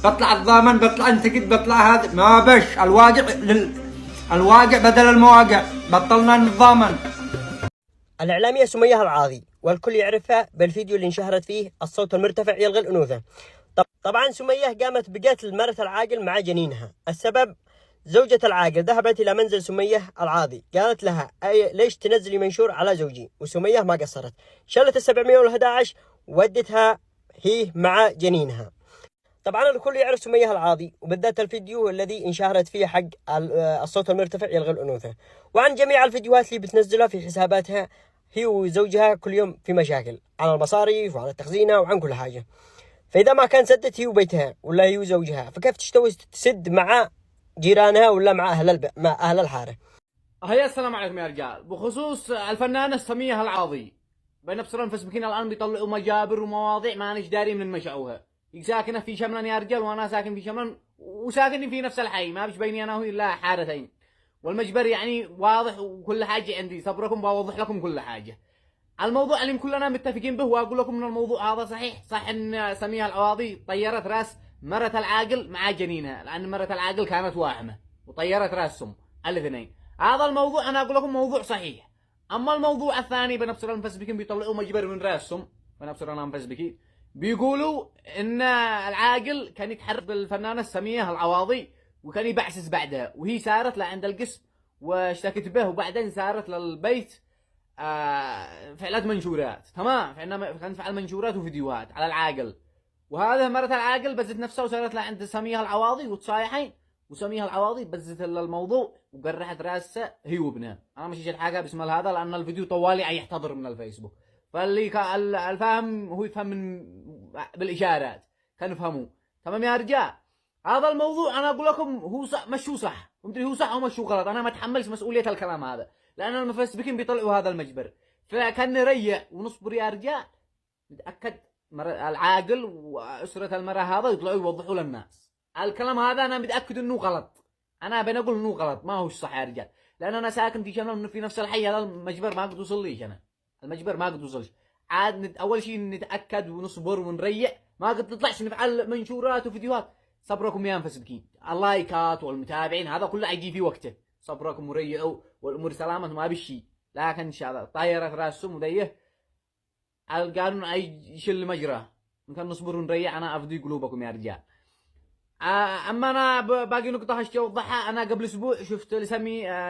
بطلع الضامن، بطلع انتقد، بطلع هذا، ما بش الواقع الواقع بدل المواقع، بطلنا نتضامن. الإعلامية سمية العاضي والكل يعرفها بالفيديو اللي انشهرت فيه الصوت المرتفع يلغي الأنوثة. طبعا سمية قامت بقتل مرة العاقل مع جنينها. السبب زوجة العاقل ذهبت إلى منزل سمية العاضي، قالت لها ليش تنزلي منشور على زوجي؟ وسمية ما قصرت، شلت 711 ودتها هي مع جنينها. طبعا الكل يعرف سمية العاضي، وبالذات الفيديو الذي انشهرت فيه حق الصوت المرتفع يلغي الأنوثة، وعن جميع الفيديوهات اللي بتنزلها في حساباتها هي وزوجها كل يوم في مشاكل عن المصاريف وعن التخزينة وعن كل حاجة. فإذا ما كان سدت هي وبيتها ولا هي وزوجها، فكيف تشتوي تسد مع جيرانها ولا مع مع أهل الحارة؟ هيا السلام عليكم يا رجال. بخصوص الفنانة سمية العاضي، بنفسنا المفسبكين الآن بيطلعوا مجابر ومواضيع ما نش داري من المشعوها. ساكنة في شملان يا رجال، وأنا ساكن في شملان وساكنين في نفس الحي، ما بيش بيني أنا وهي إلا حارتين، والمجبر يعني واضح وكل حاجة عندي. صبركم بوضح لكم كل حاجة. الموضوع اللي كلنا متفقين به، واقول لكم ان الموضوع هذا صحيح، صح ان سمية العواضي طيرت راس مرة العاقل مع جنينها، لان مرة العاقل كانت واهمة وطيرت راسهم الاثنين. هذا الموضوع انا اقول لكم موضوع صحيح. اما الموضوع الثاني بنفسر المفسبكين بيطلعوا مجبر من راسهم، بنفسر المفسبكين بيقولوا ان العاقل كان يتحرك بالفنانة سمية العواضي وكان يبعسس بعدها، وهي سارت لعند القسم واشتكت به، وبعدين سارت للبيت فعلت منشورات. تمام، كانت فعل منشورات وفيديوهات على العاقل، وهذا مرة العاقل بزت نفسها وصارت لعند سمية العواضي وتصايحين، وسمية العواضي بزت الموضوع وقرحت راسه هي وابنها. انا مش الحاجه باسم هذا لان الفيديو طوالي يحتضر من الفيسبوك، فاللي الفاهم هو يفهم من بالاشارات كانوا يفهموا. تمام يا رجال، هذا الموضوع انا اقول لكم هو صح مش هو صح، ومدري هو صح او مش هو غلط، انا ما اتحملش مسؤوليه الكلام هذا، لان المفسبكين بيطلعوا هذا المجبر. فكان نريح ونصبر يا رجال، نتاكد العاقل واسره المراه هذا يطلعوا يوضحوا للناس الكلام هذا. انا متاكد انه غلط، انا بنقول انه غلط ما هوش صح يا رجال، لان انا ساكن في شمال في نفس الحي هذا. المجبر ما قد وصل ليش، انا المجبر ما قد وصلش. عاد اول شيء نتاكد ونصبر ونريح، ما قد نطلعش نفعل منشورات وفيديوهات. صبركم يا مفسبكين، اللايكات والمتابعين هذا كله يجي في وقته. صبركم وريعوا والامور سلامه ما بشي، لكن ان شاء الله طايرت راسهم وديه القانون يشل مجراه. نكون نصبر ونريح، انا افدي قلوبكم يا رجال. اما انا باقي نقطه هشتي اوضحها. انا قبل اسبوع شفت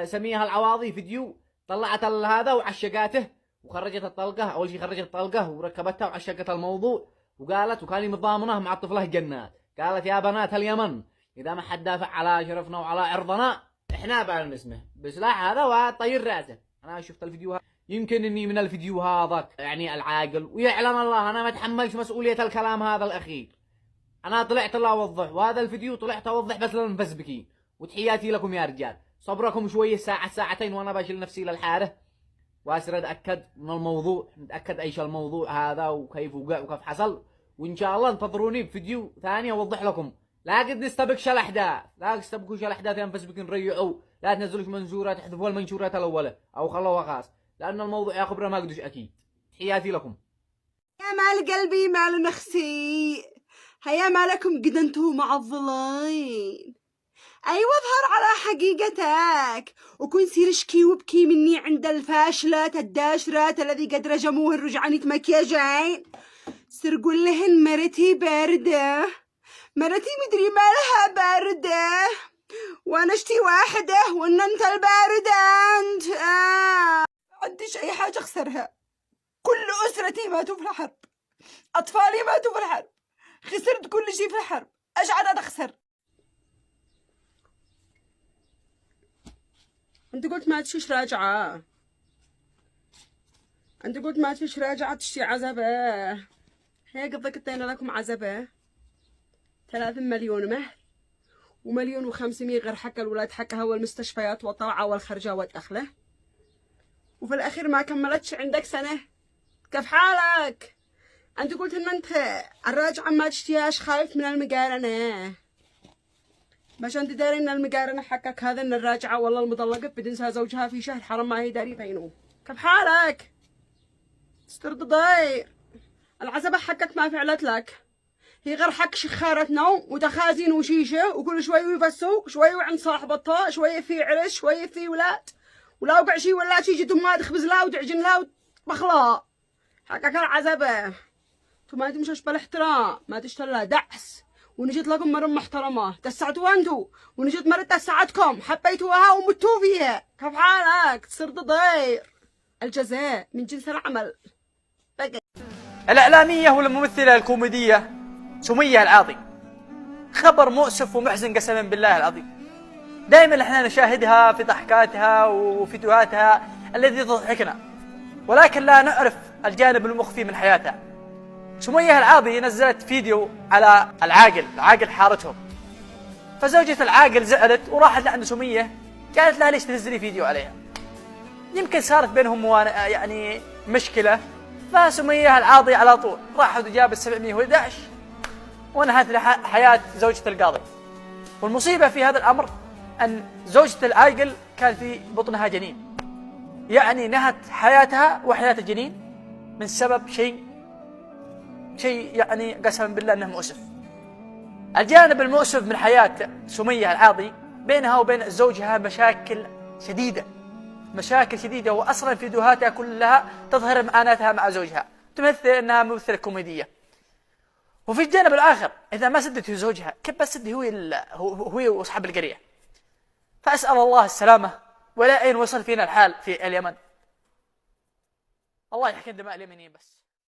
سميها العواضي فيديو، طلعت هذا وعشقاته وخرجت الطلقه. اول شيء خرجت الطلقه وركبتها وعشقت الموضوع، وقالت وكان متضامنه مع الطفله جنات، قالت يا بنات اليمن اذا ما حد دافع على شرفنا وعلى عرضنا احنا بعلن اسمه بسلاح هذا وطير راسه. انا شفت الفيديو هذا، يمكن اني من الفيديو هذا يعني العاقل ويعلم الله انا ما اتحملش مسؤوليه الكلام هذا الاخير. انا طلعت الله اوضح، وهذا الفيديو طلعت اوضح بس للمفسبكين. وتحياتي لكم يا رجال، صبركم شويه ساعه ساعتين وانا باشيل نفسي للحاره واسر اتاكد من الموضوع، نتاكد ايش الموضوع هذا وكيف وقع وكيف حصل. وان شاء الله انتظروني بفيديو ثاني اوضح لكم. لا قد نستبقش الاحداث، لا تستبقوش الاحداث يا مفسبكين، ريعوا لا تنزلوش منشورات، احذفوا المنشورات الاولى او خلوها خاص، لان الموضوع يا خبره ما قدوش اكيد. تحياتي لكم. يا مال قلبي مال نخسي، هيا مالكم قد انتو معضلين. ايوه اظهر على حقيقتك وكن سير اشكي وابكي مني عند الفاشلات الداشرات الذي قد رجموه الرجعانية مكياجين. سر قول لهن مرتي باردة، مرتي مدري مالها باردة، وانا اشتي واحدة وان انت الباردة انت. عنديش اي حاجة اخسرها، كل اسرتي ماتوا في الحرب، اطفالي ماتوا في الحرب، خسرت كل شيء في الحرب، ايش عاد اخسر؟ انت قلت ما تشيش راجعة، انت قلت ما تشيش راجعة تشتي عزبة. هيك ضقطينا لكم عزبة 3 مليون مهر و1,500,000 غير حق الولاد حقها والمستشفيات والطلعة والخرجة والدخلة، وفي الاخير ما كملتش عندك سنة. كيف حالك؟ انت قلت ان انت الراجعة ما تشتياش، خايف من المقارنة. باش انت داري ان المقارنة حقك هذا ان الراجعة والله المطلقة بتنسى زوجها في شهر حرام ما هي داري بينه. كيف حالك؟ استرد ضاير، العزبة حقك ما فعلت لك، هي غير حق شخارة نوم وتخازين وشيشة، وكل شوي يفسوق، شوي عند صاحبتها، شوي في عرس، شوي في ولاد، ولا وقع شي ولا شي جدهم ما تخبز لا ودعجن لا وطبخ لا. حقك العزبة انتو ما تمشوش بالاحترام، ما تشتري دعس. ونجيت لكم مرة محترمة دسعتوا انتو، ونجيت مرة دسعتكم حبيتوها ومتوا فيها. كيف حالك؟ تصير ضير. الجزاء من جنس العمل. الإعلامية والممثلة الكوميدية سمية العاضي، خبر مؤسف ومحزن قسما بالله العظيم. دائما احنا نشاهدها في ضحكاتها وفيديوهاتها التي تضحكنا، ولكن لا نعرف الجانب المخفي من حياتها. سمية العاضي نزلت فيديو على العاقل حارتهم، فزوجة العاقل زعلت وراحت لعند سمية قالت لها ليش تنزلي فيديو عليها؟ يمكن صارت بينهم يعني مشكلة، فسمية العاضي على طول راحت وجابت 711 وانهت حياة زوجة القاضي. والمصيبة في هذا الأمر أن زوجة العاقل كان في بطنها جنين، يعني نهت حياتها وحياة الجنين من سبب شيء يعني قسما بالله أنه مؤسف. الجانب المؤسف من حياة سمية العاضي بينها وبين زوجها مشاكل شديدة، وأصلا فيديوهاتها كلها تظهر معاناتها مع زوجها، تمثل أنها ممثلة كوميدية. وفي الجانب الآخر إذا ما سدت زوجها كيف بسد هو وأصحاب القرية؟ فأسأل الله السلامة، ولا أين وصل فينا الحال في اليمن. الله يحكي دماء اليمنيين بس.